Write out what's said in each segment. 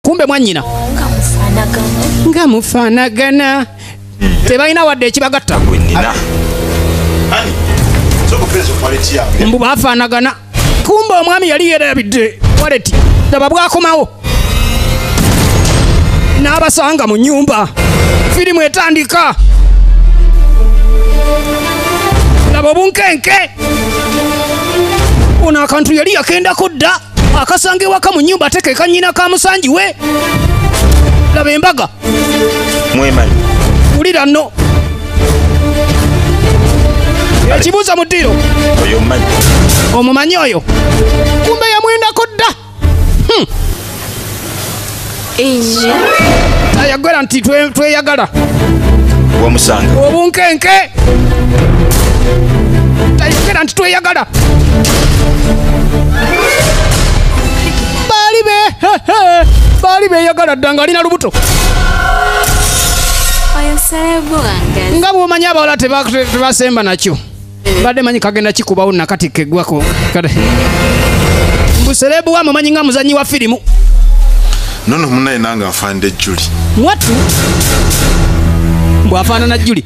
kumbe mwanyina nga mufaanagana tebalina wadde ekibagatta mbu bafaanagana kumbe omwami yali yerabidde waleti laba bwakomawo n'abasanga mu nnyumba firimu etandika laba obunkenke ono akantu yali yakendako dda akasanga ewaka mu nnyumba atekeeka nnyina ka musanji we laba embaga mwemanyi wulira nno ekibuuza mu ddiiro oyo mmanyi omumanyi oyo kumbe yamwendako dda ayagala nti tweyagala wamusanga obunkenke tayogera nti tweyagala baali beyagala dda nga alina lubuto nga bwomanyi abawala tebasemba nakyo mbadde manyi kagenda kikubawo nakati keggwako mbuserebu wa mumanyi nga muzanyi wa firimu nono munaye nange afaanidde Juli mwattu mbwafaanana Juli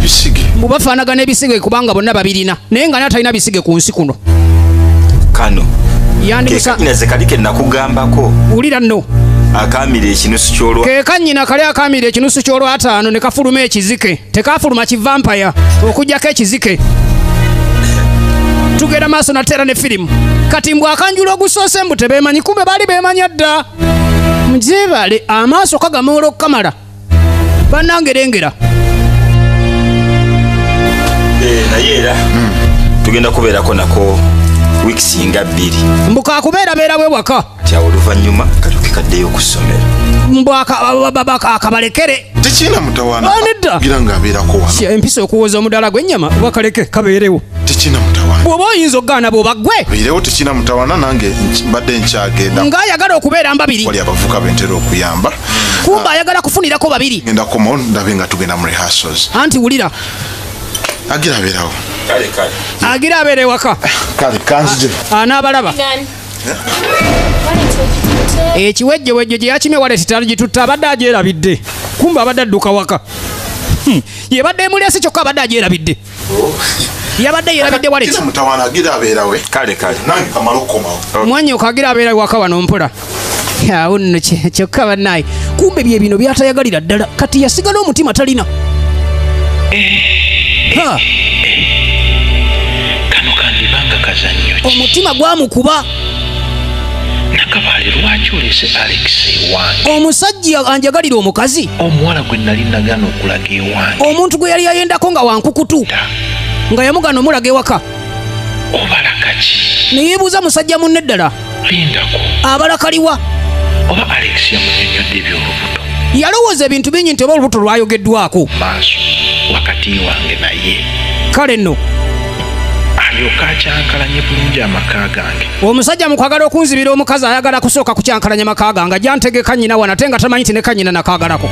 ebisige mubafaanagana ebisige kubanga bonna babirina naye nga natalina bisige ku nsi kuno kano kekanyinaze kali ke nakugambako wulira nno akaamira ekinusu kyolwa kekanyina kali akaamira ekinusu kyolwa 5 ne kafuluma ekizike tekafuluma kivampaya okugjako ekizike tugenda maaso nateera ne firimu kati mbw akanjula ogusoose mbu tebeemanyi kumbe baali beemanya dda mujebale amaaso kagamoola okukamala bannangerengera naye era tugenda kubeerako nako wiiki singa 2 mbu kakubeerabeera bwe waka ti awo oluvannyuma kalyoke kaddeyo ku ssomero mbu akabalekere tekina mutawaana nedda gira ng'abeerako wano empisa okuwoza omudaala gw'ennyama bakaleke kabeerewo tekina mutawaana bw'oba oyinza okugaana bw'oba ggwe birewo tekina mutawaana nange mbadde nkyagenda ng'ayagala okubeera mbabiri wali abavuka bentera okuyamba kumba ayagala kufunirako babiri genda komawo ndabe nga tugenda mu rehearsals anti wulira agira abeerawo agira abeere waka kale kanzije anaabalaba ekiwejjewejjo gye yakimye waleti tagitutta abadde agyerabidde kumba abadde adduka waka yebadde emulesi kyokka abadde agyerabidde yabadde yerabidde waleti mutawaana agira abeerawe kale nange kamala okukomawo mwanyoka agira abeera waka wano mpola awo nno kyokka bannaye kumbe bye bino byatayagalira ddala kati yasigala omutima talina kano kandibanga kazannyo ki omutima gwamukuba nakabaale lwaki olese Alex ewange omusajja anjagalira omukazi omuwala gwe nali nagana okulaga ewange omuntu gwe yali yayendako nga wankukutu nga yamugana omulaga ewaka obalaka ki neyeebuuza musajja munne ddala lindako abalakaliwa oba Alex yamunyonnyodde ebyolubuto yalowooza ebintu bingi nti oba olubuto lwayogeddwako maaso wakati wange naye kale nno alyoka akyankalanye bulungi amaka gange omusajja mukwagala okunzibira omukazi ayagala kusooka kukyankalanya maka gange jantegeka nnyina wana ate nga tamanyi ti ne kanyina nakaagalako